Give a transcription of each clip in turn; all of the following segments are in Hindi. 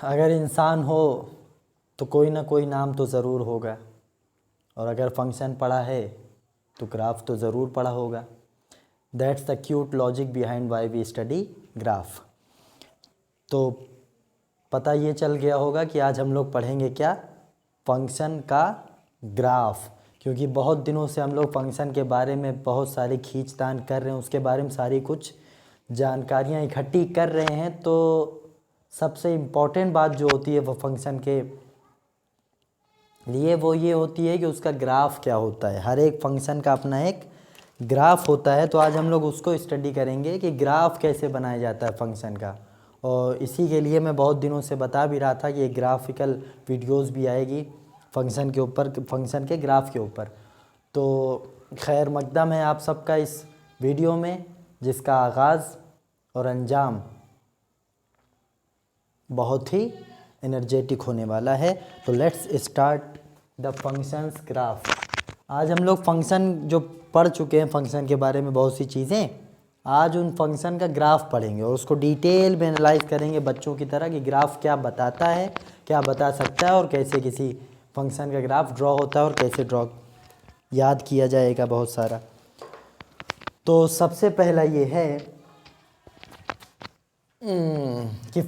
अगर इंसान हो तो कोई ना कोई नाम तो ज़रूर होगा, और अगर फंक्शन पढ़ा है तो ग्राफ तो ज़रूर पढ़ा होगा। That's the cute logic behind why we study graph. तो पता ये चल गया होगा कि आज हम लोग पढ़ेंगे क्या, फंक्शन का ग्राफ। क्योंकि बहुत दिनों से हम लोग फंक्शन के बारे में बहुत सारी खींचतान कर रहे हैं, उसके बारे में सारी कुछ जानकारियाँ इकट्ठी कर रहे हैं। तो सबसे इम्पॉर्टेंट बात जो होती है वो फंक्शन के लिए वो ये होती है कि उसका ग्राफ क्या होता है। हर एक फंक्शन का अपना एक ग्राफ होता है। तो आज हम लोग उसको स्टडी करेंगे कि ग्राफ कैसे बनाया जाता है फंक्शन का। और इसी के लिए मैं बहुत दिनों से बता भी रहा था कि एक ग्राफिकल वीडियोस भी आएगी फंक्शन के ऊपर, फंक्शन के ग्राफ के ऊपर। तो खैर मकदम है आप सबका इस वीडियो में, जिसका आगाज़ और अंजाम बहुत ही एनर्जेटिक होने वाला है। तो let's start the functions graph. आज हम लोग फंक्शन जो पढ़ चुके हैं, फंक्शन के बारे में बहुत सी चीज़ें, आज उन फंक्शन का ग्राफ पढ़ेंगे और उसको डिटेल में एनालाइज करेंगे बच्चों की तरह कि ग्राफ क्या बताता है, क्या बता सकता है, और कैसे किसी फंक्शन का ग्राफ ड्रॉ होता है और कैसे ड्रॉ याद किया जाएगा बहुत सारा। तो सबसे पहला ये है कि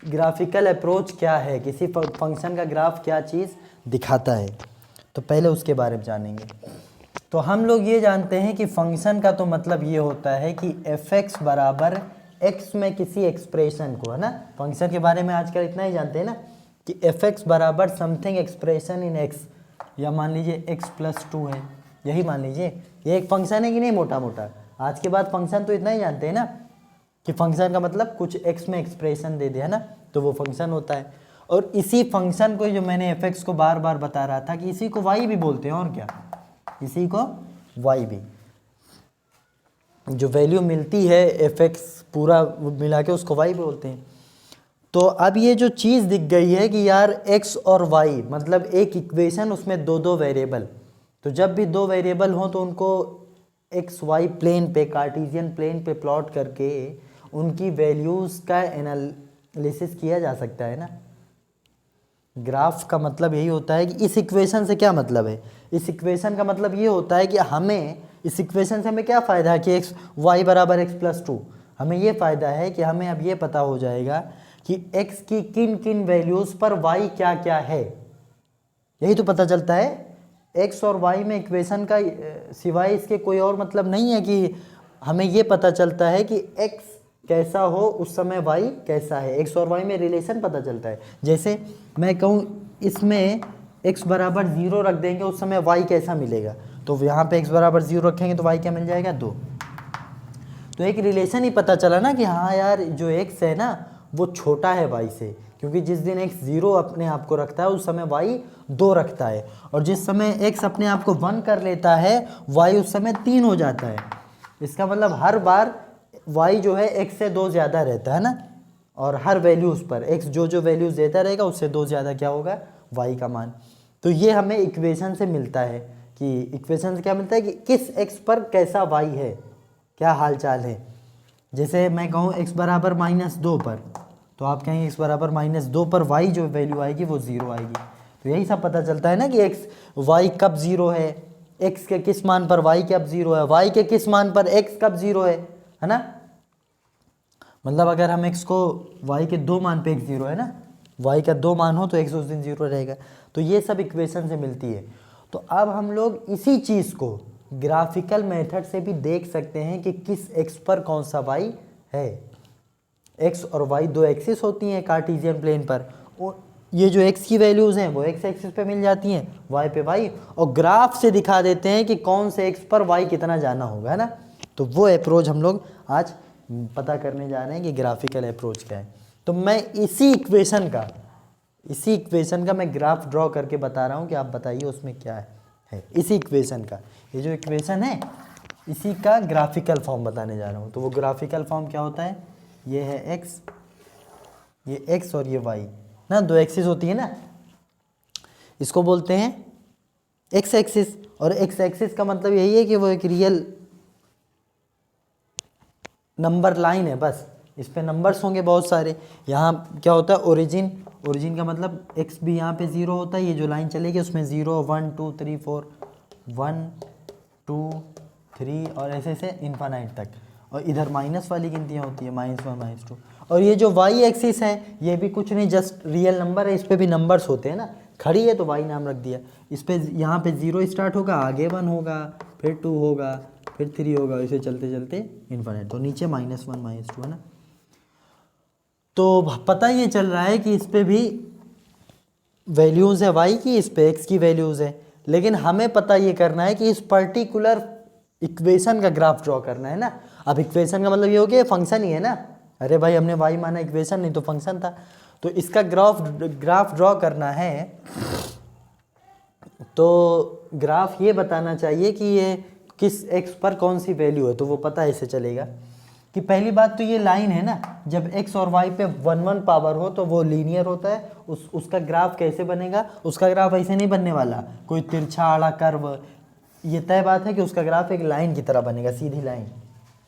ग्राफिकल अप्रोच क्या है, किसी फंक्शन का ग्राफ क्या चीज़ दिखाता है। तो पहले उसके बारे में जानेंगे। तो हम लोग ये जानते हैं कि फंक्शन का तो मतलब ये होता है कि f(x) बराबर x में किसी एक्सप्रेशन को, है ना। फंक्शन के बारे में आजकल इतना ही जानते हैं ना कि f(x) बराबर समथिंग एक्सप्रेशन इन x, या मान लीजिए x+2 है, यही मान लीजिए। ये एक फंक्शन है कि नहीं, मोटा मोटा। आज के बाद फंक्शन तो इतना ही जानते हैं ना कि फंक्शन का मतलब कुछ x में एक्सप्रेशन दे दे, है ना, तो वो फंक्शन होता है। और इसी फंक्शन को जो मैंने f(x) को बार बार बता रहा था कि इसी को y भी बोलते हैं, और क्या, इसी को y भी, जो वैल्यू मिलती है f(x) पूरा मिला के उसको y बोलते हैं। तो अब ये जो चीज़ दिख गई है कि यार x और y मतलब एक इक्वेशन, उसमें दो दो वेरिएबल। तो जब भी दो वेरिएबल हों तो उनको एक्स वाई प्लेन पे, कार्टेशियन प्लेन पे प्लॉट करके उनकी वैल्यूज़ का एनालिसिस किया जा सकता है ना। ग्राफ का मतलब यही होता है कि इस इक्वेशन से क्या मतलब है, इस इक्वेशन का मतलब ये होता है कि हमें इस इक्वेशन से हमें क्या फ़ायदा है कि एक्स वाई बराबर x+2। हमें ये फ़ायदा है कि हमें अब ये पता हो जाएगा कि x की किन किन वैल्यूज़ पर y क्या क्या है। यही तो पता चलता है। x और y में इक्वेशन का सिवाय इसके कोई और मतलब नहीं है कि हमें ये पता चलता है कि x कैसा हो उस समय y कैसा है। x और y में रिलेशन पता चलता है। जैसे मैं कहूँ इसमें x बराबर 0 रख देंगे, उस समय y कैसा मिलेगा। तो यहाँ पे x बराबर 0 रखेंगे तो y क्या मिल जाएगा, 2। तो एक रिलेशन ही पता चला ना कि हाँ यार जो x है ना वो छोटा है y से, क्योंकि जिस दिन x 0 अपने आप को रखता है उस समय y 2 रखता है, और जिस समय x अपने आप को 1 कर लेता है y उस समय 3 हो जाता है। इसका मतलब हर बार y जो है x से 2 ज़्यादा रहता है ना, और हर वैल्यूज़ पर x जो जो वैल्यूज़ देता रहेगा उससे 2 ज़्यादा क्या होगा, y का मान। तो ये हमें इक्वेशन से मिलता है कि इक्वेशन से क्या मिलता है कि किस x पर कैसा y है, क्या हाल चाल है। जैसे मैं कहूँ x बराबर -2 पर, तो आप कहेंगे x बराबर -2 पर y जो वैल्यू आएगी वो 0 आएगी। तो यही सब पता चलता है ना कि x y कब 0 है, x के किस मान पर y कब 0 है, y के किस मान पर x कब 0 है ना। मतलब अगर हम x को y के 2 मान पे x 0 है ना, y का 2 मान हो तो x उस दिन 0 रहेगा। तो ये सब इक्वेशन से मिलती है। तो अब हम लोग इसी चीज़ को ग्राफिकल मेथड से भी देख सकते हैं कि किस x पर कौन सा y है। x और y दो एक्सिस होती हैं कार्टेशियन प्लेन पर, और ये जो x की वैल्यूज़ हैं वो x एक्सिस पे मिल जाती हैं, y पे y, और ग्राफ से दिखा देते हैं कि कौन से x पर y कितना जाना होगा, है ना। तो वो अप्रोच हम लोग आज पता करने जा रहे हैं कि ग्राफिकल अप्रोच क्या है। तो मैं इसी इक्वेशन का मैं ग्राफ ड्रॉ करके बता रहा हूँ कि आप बताइए उसमें क्या है। इसी इक्वेशन का, ये जो इक्वेशन है इसी का ग्राफिकल फॉर्म बताने जा रहा हूँ। तो वो ग्राफिकल फॉर्म क्या होता है, ये है x, ये x और ये y ना, दो एक्सिस होती है ना, इसको बोलते हैं x एक्सिस। और x एक्सिस का मतलब यही है कि वो एक रियल नंबर लाइन है, बस इस पे नंबर्स होंगे बहुत सारे। यहाँ क्या होता है ओरिजिन, ओरिजिन का मतलब एक्स भी यहाँ पे 0 होता है, ये जो लाइन चलेगी उसमें 0 1 2 3 4 1 2 3 और ऐसे ऐसे इन्फानाइट तक। और इधर माइनस वाली गिनतियाँ होती है -1 -2। और ये जो वाई एक्सिस है ये भी कुछ नहीं, जस्ट रियल नंबर है, इस पर भी नंबर्स होते हैं ना, खड़ी है तो वाई नाम रख दिया। इस पे यहाँ पे 0 स्टार्ट होगा, आगे 1 होगा, फिर 2 होगा, फिर 3 होगा, इसे चलते चलते इन्फानाइट। तो नीचे -1 -2 है ना। तो पता ये चल रहा है कि इस पे भी वैल्यूज़ है वाई की, इस पे एक्स की वैल्यूज़ है, लेकिन हमें पता ये करना है कि इस पर्टिकुलर इक्वेशन का ग्राफ ड्रॉ करना है ना। अब इक्वेशन का मतलब ये हो गया फंक्शन ही है ना, अरे भाई हमने वाई माना इक्वेशन नहीं तो फंक्शन था। तो इसका ग्राफ ड्रॉ करना है, तो ग्राफ ये बताना चाहिए कि ये किस एक्स पर कौन सी वैल्यू है, तो वो पता ऐसे चलेगा कि पहली बात तो ये लाइन है ना, जब x और y पे 1 1 पावर हो तो वो लीनियर होता है। उसका ग्राफ कैसे बनेगा, उसका ग्राफ ऐसे नहीं बनने वाला कोई तिरछा आड़ा कर्व, ये तय बात है कि उसका ग्राफ एक लाइन की तरह बनेगा, सीधी लाइन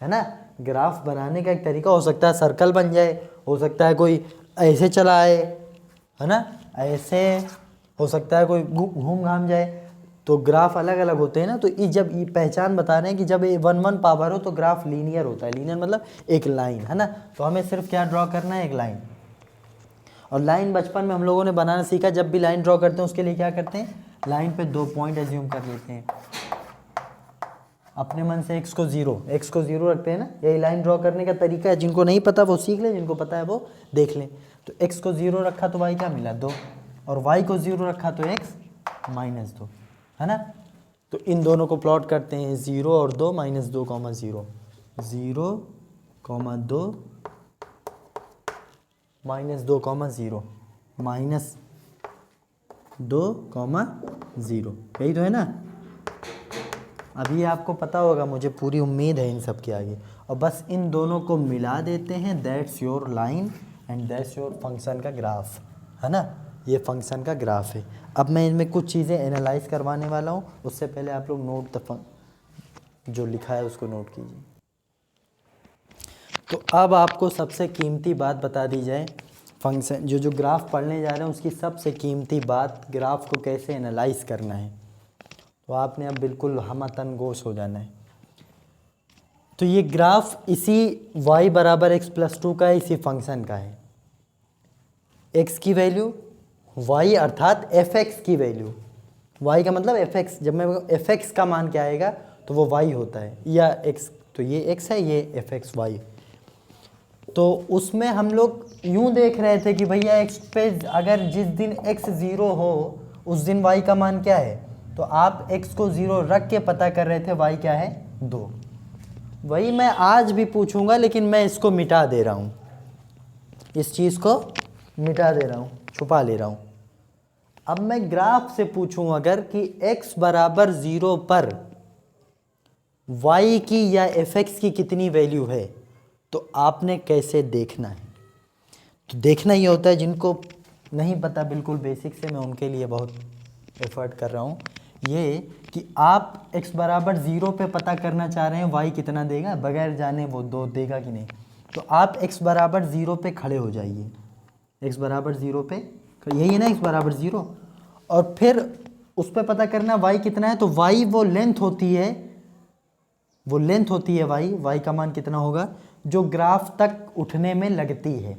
है ना। ग्राफ बनाने का एक तरीका हो सकता है सर्कल बन जाए, हो सकता है कोई ऐसे चला आए, है ना, ऐसे हो सकता है कोई घूम घाम जाए, तो ग्राफ अलग अलग होते हैं ना। तो ये जब ये पहचान बता रहे हैं कि जब 1 1 पावर हो तो ग्राफ लीनियर होता है, लीनियर मतलब एक लाइन, है ना। तो हमें सिर्फ क्या ड्रॉ करना है, एक लाइन। और लाइन बचपन में हम लोगों ने बनाना सीखा, जब भी लाइन ड्रॉ करते हैं उसके लिए क्या करते हैं, लाइन पे 2 पॉइंट एज्यूम कर लेते हैं, अपने मन से x को 0 रखते हैं ना। यही लाइन ड्रॉ करने का तरीका है, जिनको नहीं पता वो सीख लें, जिनको पता है वो देख लें। तो x को 0 रखा तो y क्या मिला 2, और y को 0 रखा तो x -2, है ना। तो इन दोनों को प्लॉट करते हैं 0 और 2 -2, 0 0, 2 -2, 0 -2, 0, यही तो है ना। अभी आपको पता होगा, मुझे पूरी उम्मीद है इन सब के आगे। और बस इन दोनों को मिला देते हैं, that's your line and that's your function का ग्राफ, है ना। ये फंक्शन का ग्राफ है। अब मैं इनमें कुछ चीज़ें एनालाइज करवाने वाला हूँ, उससे पहले आप लोग नोट जो लिखा है उसको नोट कीजिए। तो अब आपको सबसे कीमती बात बता दी जाए, फंक्शन जो ग्राफ पढ़ने जा रहे हैं उसकी सबसे कीमती बात, ग्राफ को कैसे एनालाइज करना है। तो आपने अब बिल्कुल हमतन गोश हो जाना है। तो ये ग्राफ इसी y = x+2 का है, इसी फंक्शन का है। x की वैल्यू y अर्थात fx की वैल्यू, y का मतलब fx, जब मैं fx का मान क्या आएगा तो वो y होता है, या x, तो ये x है, ये fx y। तो उसमें हम लोग यूँ देख रहे थे कि भैया x पे अगर जिस दिन x 0 हो उस दिन y का मान क्या है, तो आप x को 0 रख के पता कर रहे थे y क्या है 2। वही मैं आज भी पूछूंगा, लेकिन मैं इसको मिटा दे रहा हूँ, इस चीज़ को मिटा दे रहा हूँ, छुपा ले रहा हूँ। अब मैं ग्राफ से पूछूं अगर कि x = 0 पर y की या fx की कितनी वैल्यू है, तो आपने कैसे देखना है। तो देखना ये होता है, जिनको नहीं पता बिल्कुल बेसिक से, मैं उनके लिए बहुत एफर्ट कर रहा हूँ, ये कि आप x = 0 पे पता करना चाह रहे हैं y कितना देगा, बगैर जाने वो 2 देगा कि नहीं। तो आप x = 0 पे खड़े हो जाइए, x = 0 पे, यही है ना x = 0, और फिर उस पर पता करना y कितना है। तो y वो लेंथ होती है, y का मान कितना होगा जो ग्राफ तक उठने में लगती है।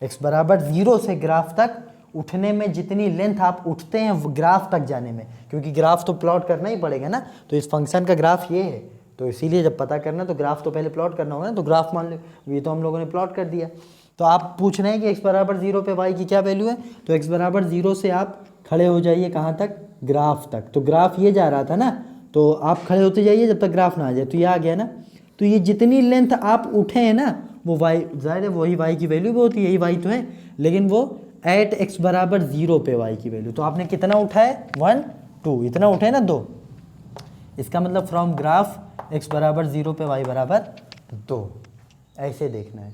x = 0 से ग्राफ तक उठने में जितनी लेंथ आप उठते हैं ग्राफ तक जाने में, क्योंकि ग्राफ तो प्लॉट करना ही पड़ेगा ना। तो इस फंक्शन का ग्राफ ये है, तो इसीलिए जब पता करना तो ग्राफ तो पहले प्लॉट करना होगा ना। तो ग्राफ मान लो, ये तो हम लोगों ने प्लॉट कर दिया। तो आप पूछ रहे हैं कि x = 0 पे y की क्या वैल्यू है, तो x = 0 से आप खड़े हो जाइए कहाँ तक, ग्राफ तक। तो ग्राफ ये जा रहा था ना, तो आप खड़े होते जाइए जब तक ग्राफ ना आ जाए। तो ये आ गया ना, तो ये जितनी लेंथ आप उठे हैं ना वो y, जाहिर है वही y की वैल्यू भी होती है, यही y तो है, लेकिन वो एट x = 0 पे y की वैल्यू। तो आपने कितना उठा है 1 2, इतना उठे ना 2, इसका मतलब फ्रॉम ग्राफ x = 0 पे y = 2, ऐसे देखना है।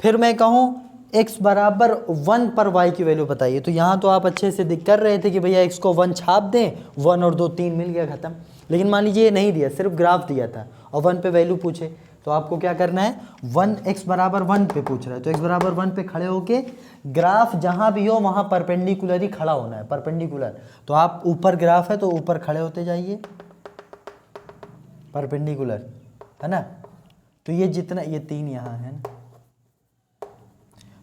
फिर मैं कहूँ x = 1 पर y की वैल्यू बताइए, तो यहाँ तो आप अच्छे से कर रहे थे कि भैया x को 1 छाप दें, 1 और 2 3 मिल गया, ख़त्म। लेकिन मान लीजिए ये नहीं दिया, सिर्फ ग्राफ दिया था और 1 पे वैल्यू पूछे, तो आपको क्या करना है, 1 x बराबर 1 पे पूछ रहा है, तो x बराबर 1 पे खड़े होके ग्राफ जहाँ भी हो वहाँ परपेंडिकुलर ही खड़ा होना है, परपेंडिकुलर। तो आप ऊपर ग्राफ है तो ऊपर खड़े होते जाइए परपेंडिकुलर, है ना। तो ये जितना, ये 3 यहाँ है ना,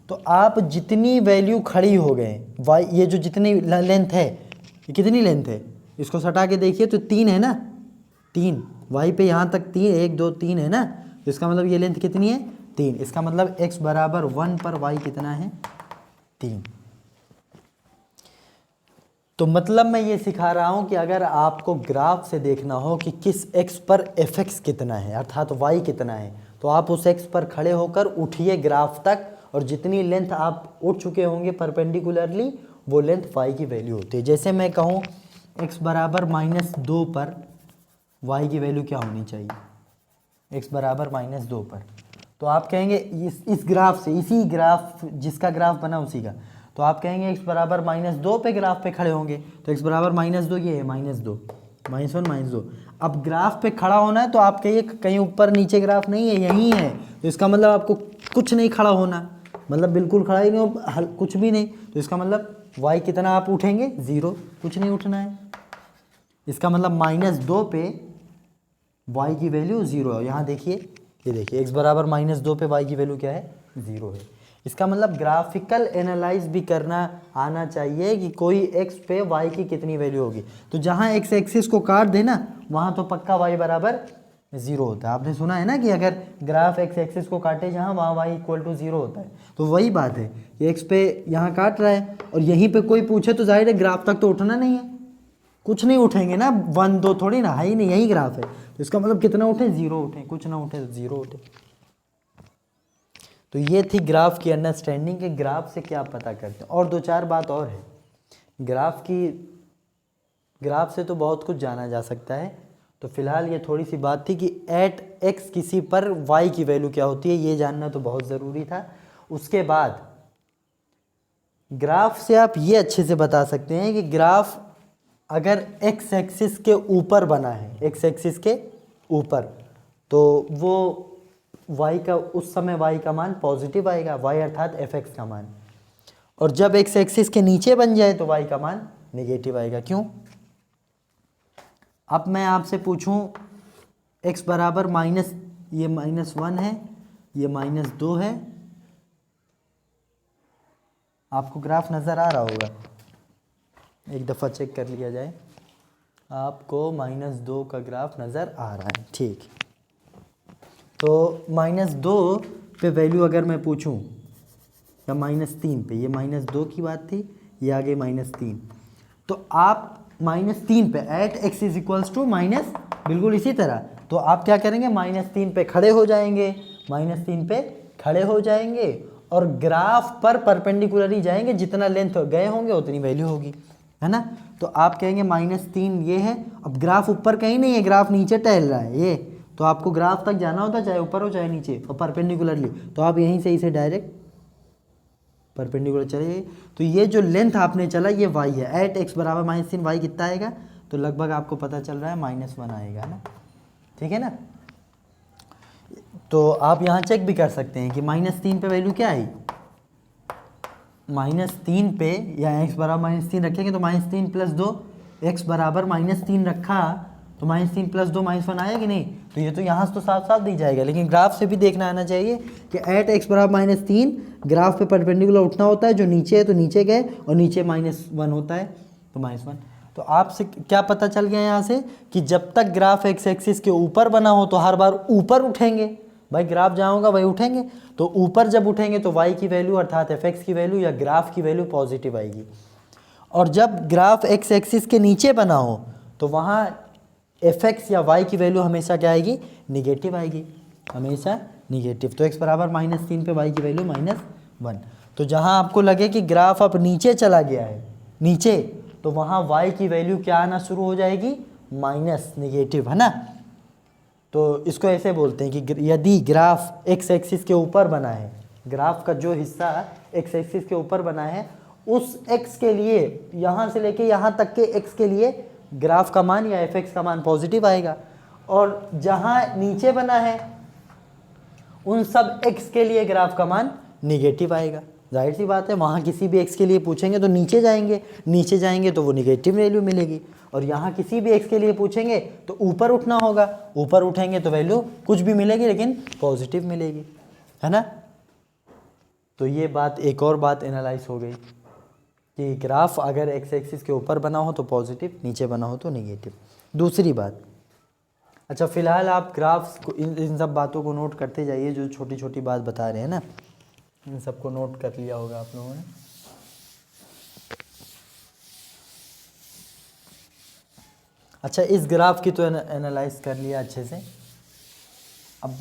तो आप जितनी वैल्यू खड़ी हो गए वाई, ये जो जितनी लेंथ है, ये कितनी लेंथ है, इसको सटा के देखिए तो 3 है ना, 3 वाई पे यहाँ तक 3, 1 2 3 है ना, तो इसका मतलब ये लेंथ कितनी है, 3। इसका मतलब x बराबर 1 पर y कितना है, 3। तो मतलब मैं ये सिखा रहा हूँ कि अगर आपको ग्राफ से देखना हो कि किस x पर fx कितना है अर्थात y कितना है, तो आप उस x पर खड़े होकर उठिए ग्राफ तक, और जितनी लेंथ आप उठ चुके होंगे परपेंडिकुलरली वो लेंथ y की वैल्यू होती है। जैसे मैं कहूँ x बराबर -2 पर y की वैल्यू क्या होनी चाहिए, x बराबर -2 पर, तो आप कहेंगे इस ग्राफ से, इसी ग्राफ जिसका ग्राफ बना उसी का, तो आप कहेंगे x बराबर -2 पे ग्राफ पे खड़े होंगे, तो x बराबर -2 ये है, -2 -1 -2। अब ग्राफ पे खड़ा होना है तो आप कहिए कहीं ऊपर नीचे ग्राफ नहीं है, यहीं है, तो इसका मतलब आपको कुछ नहीं खड़ा होना, मतलब बिल्कुल खड़ा ही नहीं हो, कुछ भी नहीं, तो इसका मतलब y कितना आप उठेंगे, 0, कुछ नहीं उठना है। इसका मतलब -2 पे y की वैल्यू 0 है। यहाँ देखिए, ये देखिए x बराबर -2 पे y की वैल्यू क्या है, 0 है। इसका मतलब ग्राफिकल एनालाइज भी करना आना चाहिए कि कोई x पे y की कितनी वैल्यू होगी। तो जहाँ x एक्सिस को काट देना वहाँ तो पक्का y बराबर 0 होता है। आपने सुना है ना कि अगर ग्राफ x एक्सिस को काटे जहाँ, वहाँ y इक्वल टू 0 होता है। तो वही बात है कि x पे यहाँ काट रहा है और यहीं पे कोई पूछे तो जाहिर है ग्राफ तक तो उठना नहीं है, कुछ नहीं उठेंगे ना, 1 2 थोड़ी ना, है ही नहीं, यही ग्राफ है। तो इसका मतलब कितना उठे, 0 उठे, कुछ ना उठे तो 0 उठे। तो ये थी ग्राफ की अंडरस्टैंडिंग के ग्राफ से क्या पता करते हैं। और 2-4 बात और है ग्राफ की, ग्राफ से तो बहुत कुछ जाना जा सकता है। तो फिलहाल ये थोड़ी सी बात थी कि एट x किसी पर y की वैल्यू क्या होती है, ये जानना तो बहुत ज़रूरी था। उसके बाद ग्राफ से आप ये अच्छे से बता सकते हैं कि ग्राफ अगर x एक्सिस के ऊपर बना है, x एक्सिस के ऊपर, तो वो y का, उस समय y का मान पॉजिटिव आएगा, y अर्थात fx का मान। और जब x एक्सिस के नीचे बन जाए तो y का मान नेगेटिव आएगा। क्यों? अब मैं आपसे पूछूं x बराबर ये -1 है, ये -2 है, आपको ग्राफ नज़र आ रहा होगा, एक दफ़ा चेक कर लिया जाए, आपको -2 का ग्राफ नज़र आ रहा है, ठीक। तो -2 पे वैल्यू अगर मैं पूछूं या -3 पे, ये -2 की बात थी, ये आ गई -3, तो आप -3 पे at x is equals to minus, बिल्कुल इसी तरह, तो आप क्या करेंगे, -3 पे खड़े हो जाएंगे, -3 पे खड़े हो जाएंगे और ग्राफ पर परपेंडिकुलरली जाएंगे, जितना लेंथ गए होंगे उतनी वैल्यू होगी, है ना। तो आप कहेंगे -3 ये है, अब ग्राफ ऊपर कहीं नहीं है, ग्राफ नीचे टहल रहा है ये, तो आपको ग्राफ तक जाना होता है चाहे ऊपर हो चाहे नीचे, और परपेंडिकुलरली, तो आप यहीं से इसे डायरेक्ट परपेंडिकुलर चले। तो ये जो लेंथ आपने चला ये y है, एट x बराबर -3 y कितना आएगा, तो लगभग आपको पता चल रहा है -1 आएगा ना, ठीक है ना। तो आप यहाँ चेक भी कर सकते हैं कि -3 पे वैल्यू क्या आई, -3 पे, या x बराबर -3 रखेंगे तो -3 + 2, x बराबर -3 रखा तो -3 + 2 -1 आया कि नहीं, तो ये तो यहाँ से तो साफ साफ दी जाएगा, लेकिन ग्राफ से भी देखना आना चाहिए कि एट x बराबर -3 ग्राफ पे परपेंडिकुलर उठना होता है, जो नीचे है तो नीचे गए, और नीचे -1 होता है तो -1। तो आपसे क्या पता चल गया यहाँ से कि जब तक ग्राफ x एक्सिस के ऊपर बना हो तो हर बार ऊपर उठेंगे, भाई ग्राफ जहाँ होगा वही उठेंगे, तो ऊपर जब उठेंगे तो y की वैल्यू अर्थात fx की वैल्यू या ग्राफ की वैल्यू पॉजिटिव आएगी। और जब ग्राफ x एक्सिस के नीचे बना हो तो वहाँ fx या y की वैल्यू हमेशा क्या आएगी, निगेटिव आएगी, हमेशा निगेटिव। तो x बराबर -3 पे y की वैल्यू -1। तो जहाँ आपको लगे कि ग्राफ अब नीचे चला गया है, नीचे, तो वहाँ y की वैल्यू क्या आना शुरू हो जाएगी, माइनस, निगेटिव, है ना। तो इसको ऐसे बोलते हैं कि यदि ग्राफ x एक्सिस के ऊपर बना है, ग्राफ का जो हिस्सा x एक्सिस के ऊपर बना है, उस x के लिए, यहाँ से लेके यहाँ तक के x के लिए ग्राफ का मान या fx का मान पॉजिटिव आएगा। और जहाँ नीचे बना है उन सब x के लिए ग्राफ का मान निगेटिव आएगा। जाहिर सी बात है, वहाँ किसी भी x के लिए पूछेंगे तो नीचे जाएंगे तो वो निगेटिव वैल्यू मिलेगी, और यहाँ किसी भी x के लिए पूछेंगे तो ऊपर उठना होगा, ऊपर उठेंगे तो वैल्यू कुछ भी मिलेगी लेकिन पॉजिटिव मिलेगी, है ना। तो ये बात, एक और बात एनालाइज हो गई कि ग्राफ अगर एक्स एक्सिस के ऊपर बना हो तो पॉजिटिव, नीचे बना हो तो नेगेटिव। दूसरी बात, अच्छा फिलहाल आप ग्राफ्स को इन सब बातों को नोट करते जाइए, जो छोटी छोटी बात बता रहे हैं ना, इन सबको नोट कर लिया होगा आप लोगों ने। अच्छा इस ग्राफ की तो एनालाइज कर लिया अच्छे से, अब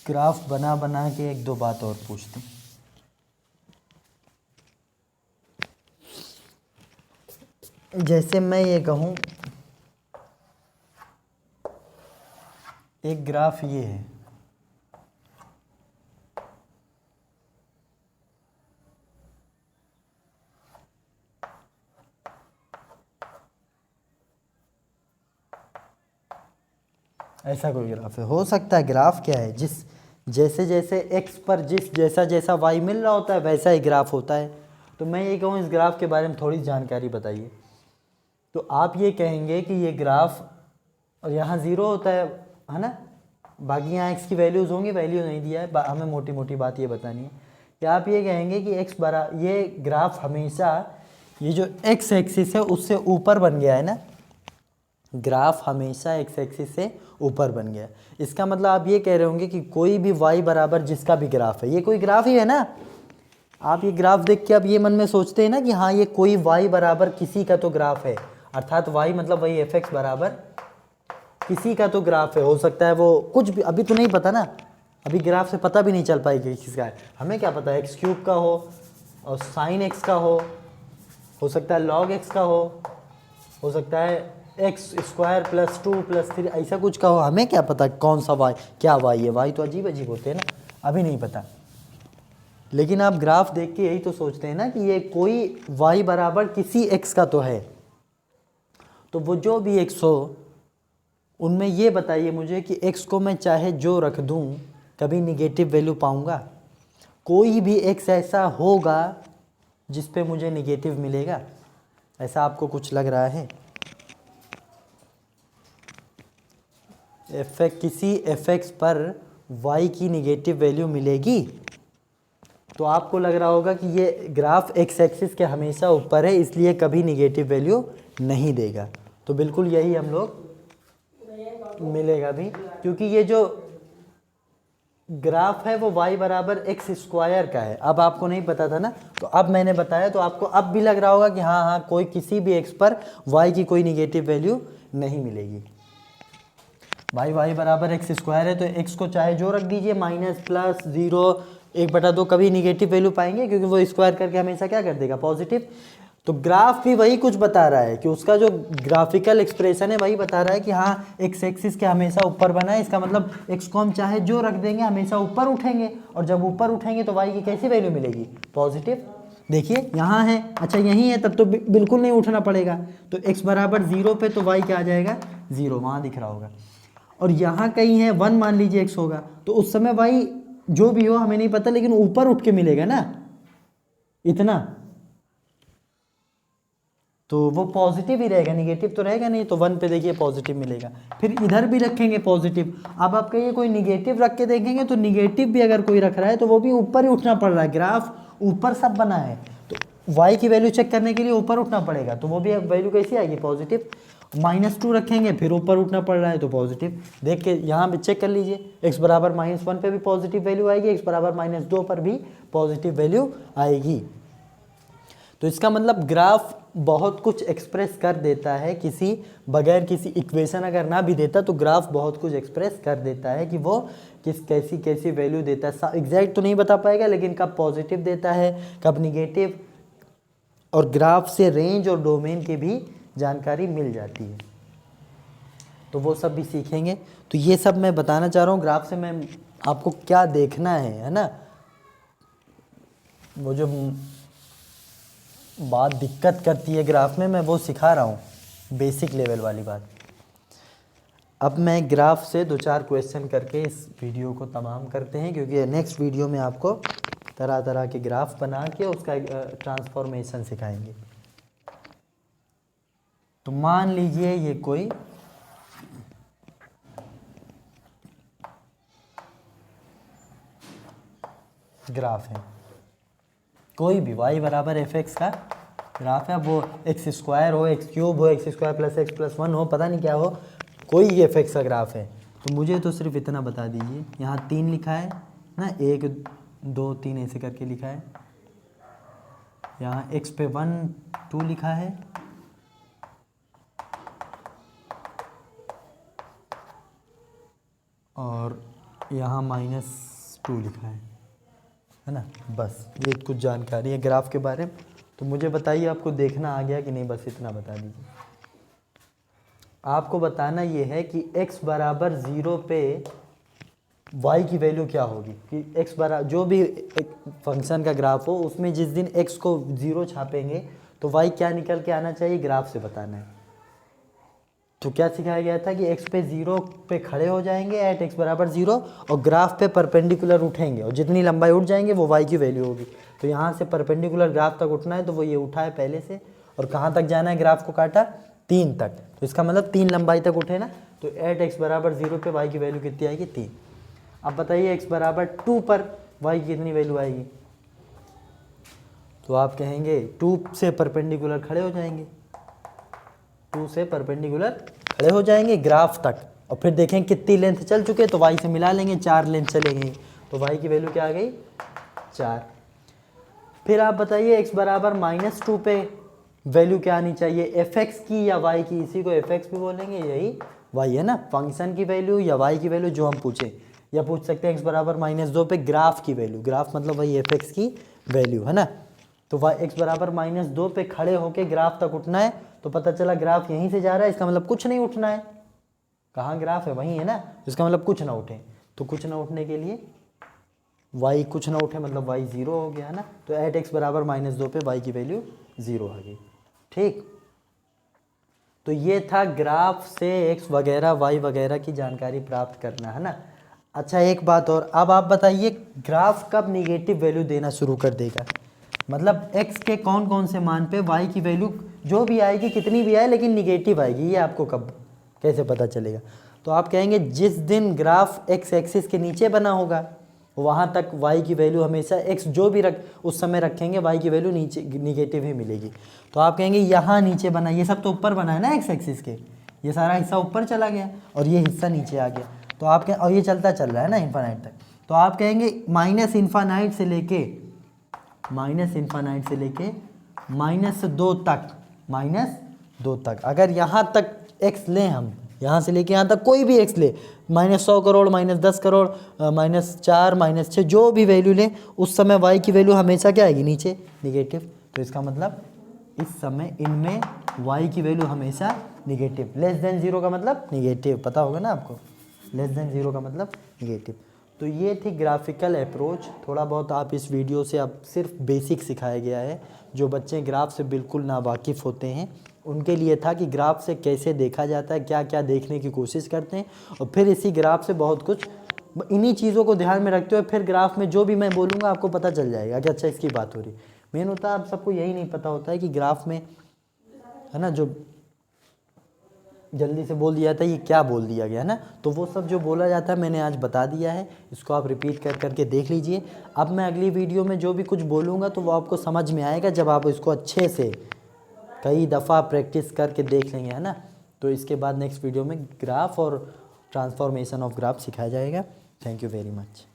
ग्राफ बना बना के एक दो बात और पूछते हैं। जैसे मैं ये कहूँ एक ग्राफ ये है, ऐसा कोई ग्राफ है, हो सकता है ग्राफ क्या है, जैसे जैसे x पर जैसा जैसा y मिल रहा होता है वैसा ही ग्राफ होता है। तो मैं ये कहूँ इस ग्राफ के बारे में थोड़ी जानकारी बताइए, तो आप ये कहेंगे कि ये ग्राफ, और यहाँ ज़ीरो होता है ना, बाकी यहाँ x की वैल्यूज़ होंगी, वैल्यू नहीं दिया है, हमें मोटी मोटी बात ये बतानी है कि आप ये कहेंगे कि ये ग्राफ हमेशा ये जो x एक्सिस है उससे ऊपर बन गया है ना, ग्राफ हमेशा x एक्सिस से ऊपर बन गया। इसका मतलब आप ये कह रहे होंगे कि कोई भी y बराबर जिसका भी ग्राफ है, ये कोई ग्राफ ही है ना। आप ये ग्राफ देख के आप ये मन में सोचते हैं ना कि हाँ ये कोई y बराबर किसी का तो ग्राफ है, अर्थात y मतलब वही fx बराबर किसी का तो ग्राफ है। हो सकता है वो कुछ भी, अभी तो नहीं पता ना, अभी ग्राफ से पता भी नहीं चल पाएगी किसका है, हमें क्या पता x क्यूब का हो और साइन x का हो सकता है log x का हो सकता है एक्स स्क्वायर प्लस 2 प्लस 3 ऐसा कुछ का हो, हमें क्या पता कौन सा y, क्या y है, y तो अजीब अजीब होते हैं ना, अभी नहीं पता। लेकिन आप ग्राफ देख के यही तो सोचते हैं ना कि ये कोई y बराबर किसी x का तो है। तो वो जो भी x हो उनमें ये बताइए मुझे कि x को मैं चाहे जो रख दूं कभी निगेटिव वैल्यू पाऊंगा? कोई भी x ऐसा होगा जिस पे मुझे निगेटिव मिलेगा? ऐसा आपको कुछ लग रहा है? किसी fx पर y की निगेटिव वैल्यू मिलेगी? तो आपको लग रहा होगा कि ये ग्राफ x एक्सिस के हमेशा ऊपर है इसलिए कभी निगेटिव वैल्यू नहीं देगा। तो बिल्कुल यही हम लोग मिलेगा भी, क्योंकि ये जो ग्राफ है वो y बराबर एक्स स्क्वायर का है। अब आपको नहीं पता था ना, तो अब मैंने बताया तो आपको अब भी लग रहा होगा कि हाँ हाँ कोई किसी भी x पर y की कोई निगेटिव वैल्यू नहीं मिलेगी। भाई y बराबर एक्स स्क्वायर है तो x को चाहे जो रख दीजिए, माइनस प्लस 0 1/2 कभी निगेटिव वैल्यू पाएंगे, क्योंकि वो स्क्वायर करके हमेशा क्या कर देगा, पॉजिटिव। तो ग्राफ भी वही कुछ बता रहा है कि उसका जो ग्राफिकल एक्सप्रेशन है वही बता रहा है कि हाँ एक्स एक्सिस के हमेशा ऊपर बना है, इसका मतलब एक्स को हम चाहे जो रख देंगे हमेशा ऊपर उठेंगे, और जब ऊपर उठेंगे तो वाई की कैसी वैल्यू मिलेगी, पॉजिटिव। देखिए यहाँ है, अच्छा यहीं है, तब तो बिल्कुल नहीं उठना पड़ेगा। तो x बराबर 0 पे तो y क्या आ जाएगा, 0, वहाँ दिख रहा होगा। और यहाँ कहीं है 1 मान लीजिए x होगा, तो उस समय y जो भी हो हमें नहीं पता, लेकिन ऊपर उठ के मिलेगा ना इतना, तो वो पॉजिटिव ही रहेगा, निगेटिव तो रहेगा नहीं। तो 1 पे देखिए पॉजिटिव मिलेगा, फिर इधर भी रखेंगे पॉजिटिव। अब आप कहिए कोई निगेटिव रख के देखेंगे, तो निगेटिव भी अगर कोई रख रहा है तो वो भी ऊपर ही उठना पड़ रहा है, ग्राफ ऊपर सब बना है, तो y की वैल्यू चेक करने के लिए ऊपर उठना पड़ेगा, तो वो भी वैल्यू कैसी आएगी, पॉजिटिव। -2 रखेंगे फिर ऊपर उठना पड़ रहा है तो पॉजिटिव। देख के यहाँ पे चेक कर लीजिए, x बराबर -1 पे भी पॉजिटिव वैल्यू आएगी, x बराबर -2 पर भी पॉजिटिव वैल्यू आएगी। तो इसका मतलब ग्राफ बहुत कुछ एक्सप्रेस कर देता है, किसी बगैर किसी इक्वेशन अगर ना भी देता तो ग्राफ बहुत कुछ एक्सप्रेस कर देता है कि वो कैसी कैसी वैल्यू देता है। एग्जैक्ट तो नहीं बता पाएगा, लेकिन कब पॉजिटिव देता है कब निगेटिव, और ग्राफ से रेंज और डोमेन की भी जानकारी मिल जाती है, तो वो सब भी सीखेंगे। तो ये सब मैं बताना चाह रहा हूँ ग्राफ से मैं आपको क्या देखना है ना। वो जो बात दिक्कत करती है ग्राफ में, मैं वो सिखा रहा हूँ, बेसिक लेवल वाली बात। अब मैं ग्राफ से 2-4 क्वेश्चन करके इस वीडियो को तमाम करते हैं, क्योंकि नेक्स्ट वीडियो में आपको तरह तरह के ग्राफ बना के उसका ट्रांसफॉर्मेशन सिखाएंगे। तो मान लीजिए ये कोई ग्राफ है, कोई भी y बराबर एफ एक्स का ग्राफ है। अब वो एक्स स्क्वायर हो, एक्स क्यूब हो, x square plus x plus 1 हो, पता नहीं क्या हो, कोई एफ एक्स का ग्राफ है। तो मुझे तो सिर्फ इतना बता दीजिए, यहाँ 3 लिखा है ना, 1 2 3 ऐसे करके लिखा है। यहाँ x पे 1 2 लिखा है, और यहाँ -2 लिखा है ना। बस ये कुछ जानकारी है ग्राफ के बारे में। तो मुझे बताइए, आपको देखना आ गया कि नहीं, बस इतना बता दीजिए। आपको बताना ये है कि x बराबर 0 पे y की वैल्यू क्या होगी, कि x बराबर जो भी फंक्शन का ग्राफ हो उसमें जिस दिन x को 0 छापेंगे तो y क्या निकल के आना चाहिए, ग्राफ से बताना है। तो क्या सिखाया गया था कि x पे 0 पे खड़े हो जाएंगे एट x बराबर 0, और ग्राफ पे परपेंडिकुलर उठेंगे, और जितनी लंबाई उठ जाएंगे वो y की वैल्यू होगी। तो यहाँ से परपेंडिकुलर ग्राफ तक उठना है, तो वो ये उठा है पहले से, और कहाँ तक जाना है, ग्राफ को काटा 3 तक। तो इसका मतलब 3 लंबाई तक उठे ना। तो एट x बराबर 0 पे y की वैल्यू कितनी आएगी, 3। अब बताइए x बराबर 2 पर y की कितनी वैल्यू आएगी। तो आप कहेंगे 2 से परपेंडिकुलर खड़े हो जाएंगे, 2 से परपेंडिकुलर खड़े हो जाएंगे ग्राफ तक, और फिर देखें कितनी लेंथ चल चुके, तो y से मिला लेंगे, 4 लेंथ चलेंगे, तो y की वैल्यू क्या आ गई, 4। फिर आप बताइए x बराबर -2 पे वैल्यू क्या आनी चाहिए, एफ एक्स की या y की। इसी को एफ एक्स भी बोलेंगे, यही y है ना, फंक्शन की वैल्यू या y की वैल्यू जो हम पूछे, या पूछ सकते हैं x बराबर -2 पे ग्राफ की वैल्यू, ग्राफ मतलब वही एफ एक्स की वैल्यू है ना। तो x बराबर -2 पे खड़े होके ग्राफ तक उठना है, तो पता चला ग्राफ यहीं से जा रहा है, इसका मतलब कुछ नहीं उठना है। कहाँ ग्राफ है, वहीं है ना, इसका मतलब कुछ ना उठे। तो कुछ ना उठने के लिए y कुछ ना उठे मतलब y 0 हो गया है ना। तो एट x बराबर -2 पे y की वैल्यू 0 आ गई। ठीक, तो ये था ग्राफ से x वगैरह y वगैरह की जानकारी प्राप्त करना है ना। अच्छा एक बात और, अब आप बताइए ग्राफ कब निगेटिव वैल्यू देना शुरू कर देगा, मतलब x के कौन कौन से मान पे y की वैल्यू जो भी आएगी, कितनी भी आए लेकिन निगेटिव आएगी, ये आपको कब कैसे पता चलेगा। तो आप कहेंगे जिस दिन ग्राफ x एक्सिस के नीचे बना होगा वहाँ तक y की वैल्यू हमेशा x जो भी उस समय रखेंगे y की वैल्यू नीचे निगेटिव ही मिलेगी। तो आप कहेंगे यहाँ नीचे बना, ये सब तो ऊपर बना है ना x एक्सिस के, ये सारा हिस्सा ऊपर चला गया और ये हिस्सा नीचे आ गया। तो आप कहें, और ये चलता चल रहा है ना इन्फानाइट तक, तो आप कहेंगे माइनस इन्फानाइट से लेके -2 तक, अगर यहाँ तक x लें हम, यहाँ से लेके यहाँ तक कोई भी x ले, -100 करोड़, -10 करोड़, -4, -6 जो भी वैल्यू लें, उस समय y की वैल्यू हमेशा क्या आएगी, नीचे निगेटिव। तो इसका मतलब इस समय इनमें y की वैल्यू हमेशा निगेटिव, लेस देन 0 का मतलब निगेटिव, पता होगा ना आपको, लेस देन 0 का मतलब निगेटिव। तो ये थी ग्राफिकल अप्रोच। थोड़ा बहुत आप इस वीडियो से अब सिर्फ बेसिक सिखाया गया है, जो बच्चे ग्राफ से बिल्कुल नावाकिफ़ होते हैं उनके लिए था कि ग्राफ से कैसे देखा जाता है, क्या क्या देखने की कोशिश करते हैं, और फिर इसी ग्राफ से बहुत कुछ, इन्हीं चीज़ों को ध्यान में रखते हुए फिर ग्राफ में जो भी मैं बोलूँगा आपको पता चल जाएगा कि अच्छा इसकी बात हो रही। मेन होता है आप सबको यही नहीं पता होता है कि ग्राफ में है ना, जो जल्दी से बोल दिया था ये क्या बोल दिया गया ना, तो वो सब जो बोला जाता है मैंने आज बता दिया है, इसको आप रिपीट कर करके देख लीजिए। अब मैं अगली वीडियो में जो भी कुछ बोलूँगा तो वो आपको समझ में आएगा जब आप इसको अच्छे से कई दफ़ा प्रैक्टिस करके देख लेंगे, है ना। तो इसके बाद नेक्स्ट वीडियो में ग्राफ और ट्रांसफॉर्मेशन ऑफ ग्राफ सिखाया जाएगा। Thank you very much.